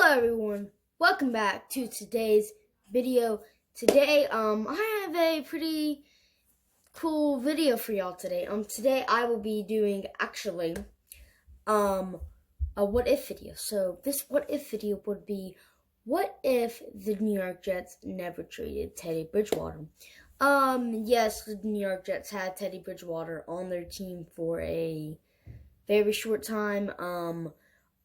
Hello everyone, welcome back to today's video. Today, I have a pretty cool video for y'all today. Today I will be doing, a what if video. So this what if video would be, what if the New York Jets never traded Teddy Bridgewater? Yes, the New York Jets had Teddy Bridgewater on their team for a very short time.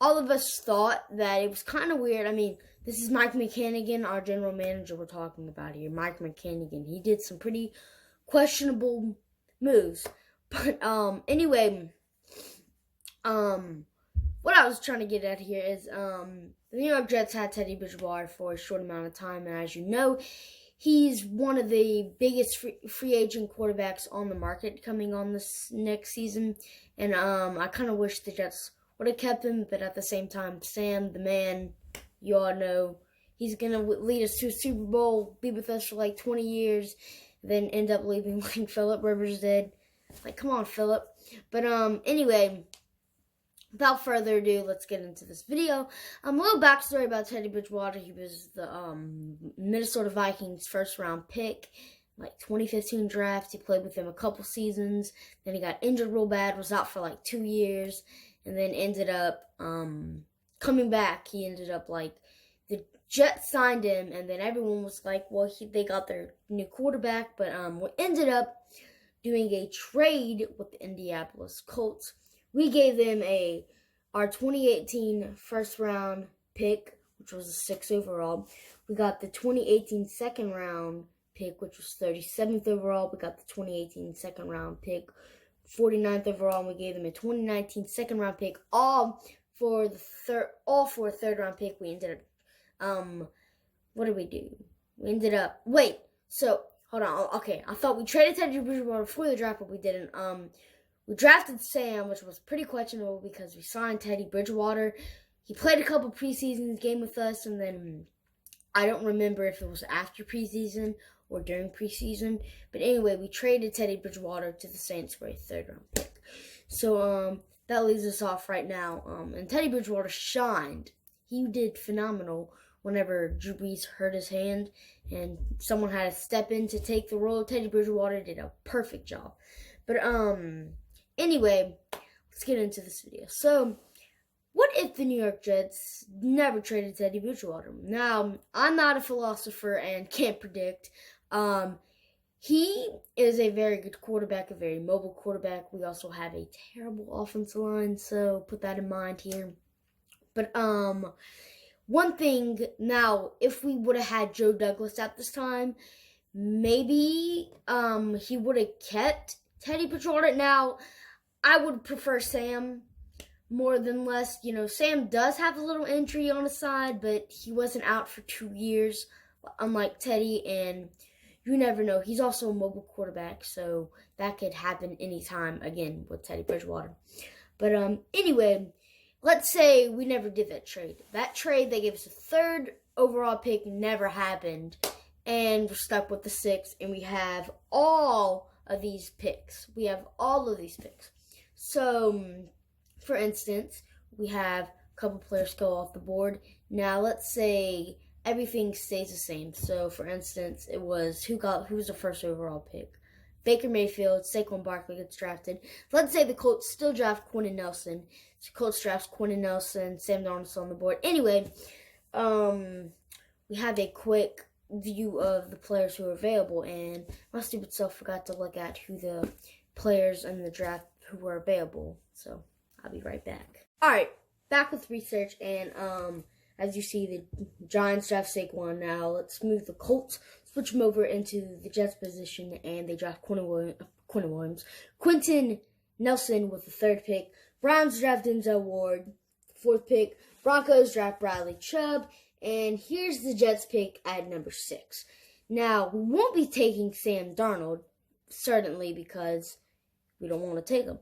All of us thought that it was kind of weird. I mean, this is Mike McCannigan, our general manager we're talking about here. Mike McCannigan. He did some pretty questionable moves. But, anyway, what I was trying to get at here is, the New York Jets had Teddy Bridgewater for a short amount of time. And as you know, he's one of the biggest free agent quarterbacks on the market coming on this next season. And, I kind of wish the Jets would have kept him, but at the same time, Sam, the man, you all know, he's going to lead us to a Super Bowl, be with us for like 20 years, then end up leaving like Phillip Rivers did. Like, come on, Phillip. But, anyway, without further ado, let's get into this video. A little backstory about Teddy Bridgewater. He was the Minnesota Vikings first-round pick, like 2015 draft. He played with them a couple seasons. Then he got injured real bad, was out for like 2 years. And then ended up coming back. He ended up like the Jets signed him, and then everyone was like, "Well, they got their new quarterback." But we ended up doing a trade with the Indianapolis Colts. We gave them our 2018 first round pick, which was a 6th overall. We got the 2018 second round pick, which was 37th overall. We got the 2018 second round pick, 49th overall, and we gave them a 2019 second round pick, all for a third round pick. We ended up, what did we do? We ended up, hold on, okay, I thought we traded Teddy Bridgewater before the draft, but we didn't. We drafted Sam, which was pretty questionable because we signed Teddy Bridgewater. He played a couple preseason games with us, and then I don't remember if it was after preseason or during preseason. But anyway, we traded Teddy Bridgewater to the Saints for a 3rd round pick. So that leaves us off right now. And Teddy Bridgewater shined. He did phenomenal whenever Drew Brees hurt his hand and someone had to step in to take the role. Teddy Bridgewater did a perfect job. But anyway, let's get into this video. So, what if the New York Jets never traded Teddy Bridgewater? Now, I'm not a philosopher and can't predict. He is a very good quarterback, a very mobile quarterback. We also have a terrible offensive line, so put that in mind here. But one thing, now, if we would have had Joe Douglas at this time, maybe he would have kept Teddy Bridgewater. Now, I would prefer Sam more than less. You know, Sam does have a little injury on his side, but he wasn't out for 2 years, unlike Teddy, and you never know. He's also a mobile quarterback, so that could happen anytime, again, with Teddy Bridgewater. But anyway, let's say we never did that trade. That trade, they gave us a 3rd overall pick, never happened, and we're stuck with the 6th, and we have all of these picks. So, for instance, we have a couple players go off the board. Now, let's say everything stays the same. So, for instance, it was who was the 1st overall pick? Baker Mayfield, Saquon Barkley gets drafted. Let's say the Colts still draft Quentin Nelson. So, Colts drafts Quentin Nelson, Sam Darnold's on the board. Anyway, we have a quick view of the players who are available, and my stupid self forgot to look at who the players in the draft who were available. So, I'll be right back. Alright, back with research, and as you see, the Giants draft Saquon. Now, let's move the Colts, switch them over into the Jets position, and they draft Quentin Nelson with the 3rd pick. Browns draft Denzel Ward, 4th pick. Broncos draft Bradley Chubb, and here's the Jets pick at number 6. Now, we won't be taking Sam Darnold, certainly, because we don't want to take him.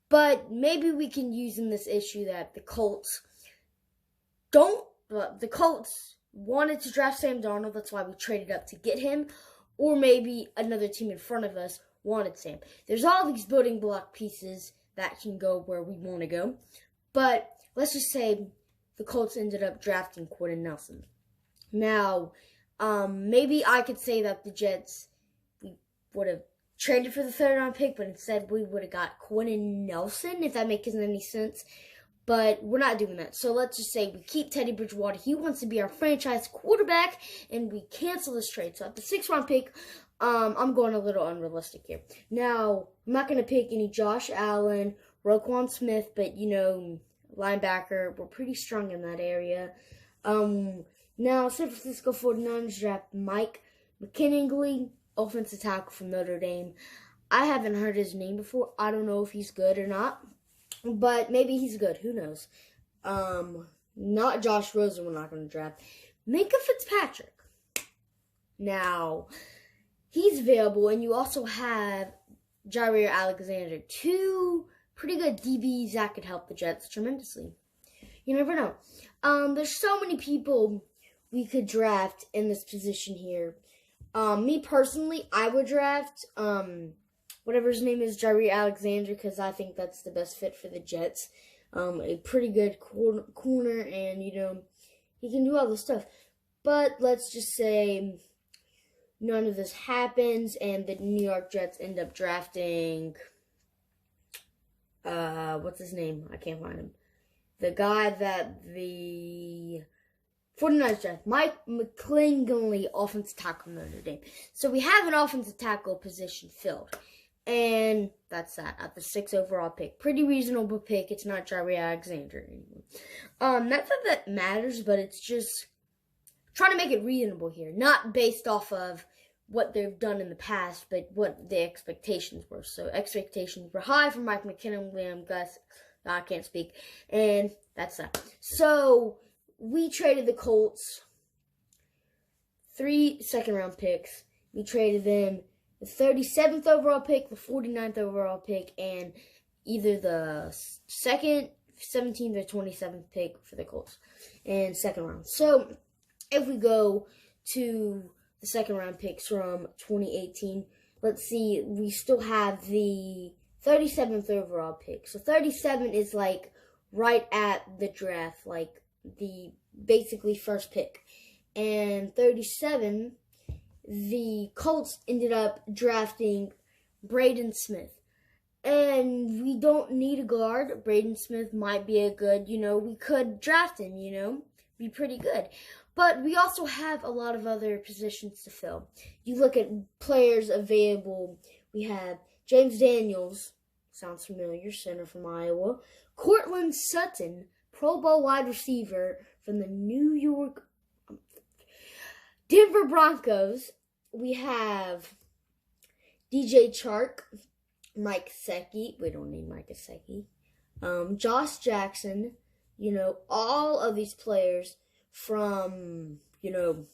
But maybe we can use in this issue that the Colts wanted to draft Sam Darnold, that's why we traded up to get him, or maybe another team in front of us wanted Sam. There's all these building block pieces that can go where we want to go, but let's just say the Colts ended up drafting Quentin Nelson. Now, maybe I could say that the Jets, we would have traded for the 3rd round pick, but instead we would have got Quentin Nelson, if that makes any sense. But we're not doing that. So let's just say we keep Teddy Bridgewater. He wants to be our franchise quarterback, and we cancel this trade. So at the 6th round pick, I'm going a little unrealistic here. Now, I'm not going to pick any Josh Allen, Roquan Smith, but, linebacker. We're pretty strong in that area. Now, San Francisco 49ers draft Mike McKinley, offensive tackle from Notre Dame. I haven't heard his name before. I don't know if he's good or not. But maybe he's good. Who knows? Not Josh Rosen we're not going to draft. Minka Fitzpatrick. Now, he's available. And you also have Jaire Alexander. 2 pretty good DBs that could help the Jets tremendously. You never know. There's so many people we could draft in this position here. Me personally, I would draft whatever his name is, Jaire Alexander, because I think that's the best fit for the Jets. A pretty good corner, and, he can do all this stuff. But let's just say none of this happens, and the New York Jets end up drafting, what's his name? I can't find him. The guy that the 49ers draft, Mike McKinley, offensive tackle from Notre Dame. So we have an offensive tackle position filled. And that's that at the 6th overall pick. Pretty reasonable pick. It's not Jaire Alexander anymore. Not that matters, but it's just trying to make it reasonable here. Not based off of what they've done in the past, but what the expectations were. So expectations were high for Mike McKinley. I can't speak. And that's that. So we traded the Colts 3 second-round picks. We traded them the 37th overall pick, the 49th overall pick, and either the 2nd, 17th, or 27th pick for the Colts in 2nd round. So if we go to the 2nd round picks from 2018, let's see, we still have the 37th overall pick. So 37 is like right at the draft, like the basically first pick. And 37, the Colts ended up drafting Braden Smith. And we don't need a guard. Braden Smith might be a good, we could draft him, be pretty good. But we also have a lot of other positions to fill. You look at players available. We have James Daniels, sounds familiar, center from Iowa. Cortland Sutton, Pro Bowl wide receiver from the Denver Broncos. We have DJ Chark, Mike Gesicki. We don't need Mike Gesicki. Josh Jackson. All of these players from, oh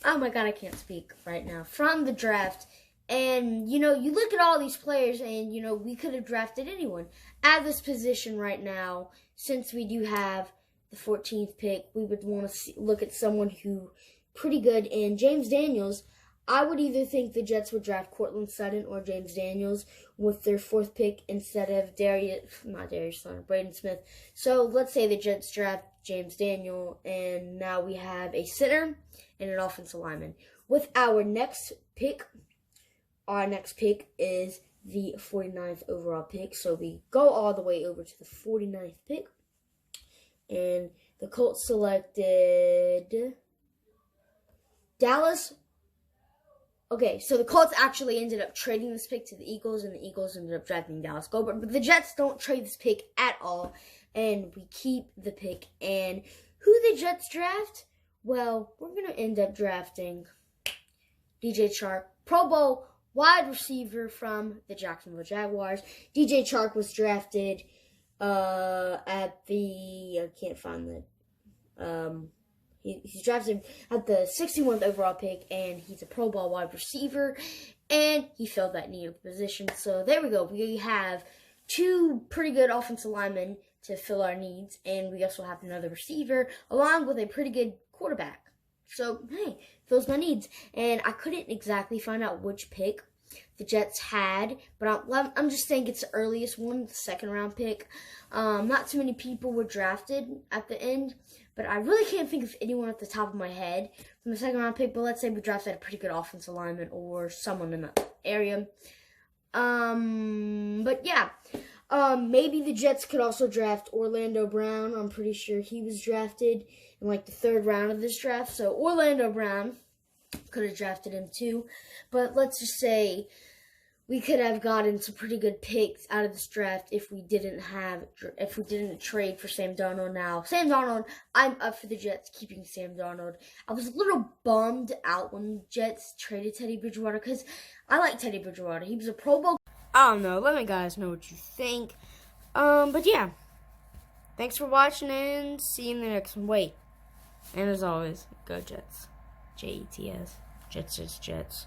my God, I can't speak right now. From the draft. And, you look at all these players and, we could have drafted anyone. At this position right now, since we do have the 14th pick, we would want to look at someone who pretty good. In James Daniels, I would either think the Jets would draft Cortland Sutton or James Daniels with their 4th pick instead of Braden Smith. So let's say the Jets draft James Daniel, and now we have a center and an offensive lineman. With our next pick is the 49th overall pick. So we go all the way over to the 49th pick. And the Colts selected Dallas. Okay, so the Colts actually ended up trading this pick to the Eagles, and the Eagles ended up drafting Dallas Goedert. But the Jets don't trade this pick at all, and we keep the pick. And who the Jets draft? Well, we're going to end up drafting DJ Chark, Pro Bowl wide receiver from the Jacksonville Jaguars. DJ Chark was drafted at the, I can't find the, he's drafted at the 61th overall pick, and he's a Pro Bowl wide receiver, and he filled that need of position. So there we go. We have 2 pretty good offensive linemen to fill our needs, and we also have another receiver along with a pretty good quarterback. So, hey, fills my needs. And I couldn't exactly find out which pick the Jets had, but I'm just saying it's the earliest one, the second round pick. Not too many people were drafted at the end, but I really can't think of anyone at the top of my head from the second round pick. But let's say we drafted a pretty good offensive lineman or someone in that area. But yeah. Maybe the Jets could also draft Orlando Brown. I'm pretty sure he was drafted in like the third round of this draft. So Orlando Brown could have drafted him too. But let's just say we could have gotten some pretty good picks out of this draft if we didn't trade for Sam Darnold. Now, Sam Darnold, I'm up for the Jets keeping Sam Darnold. I was a little bummed out when the Jets traded Teddy Bridgewater because I like Teddy Bridgewater. He was a Pro Bowl. I don't know. Let me guys know what you think. But yeah. Thanks for watching and see you in the next one. Wait. And as always, go Jets. Jets. Jets is Jets.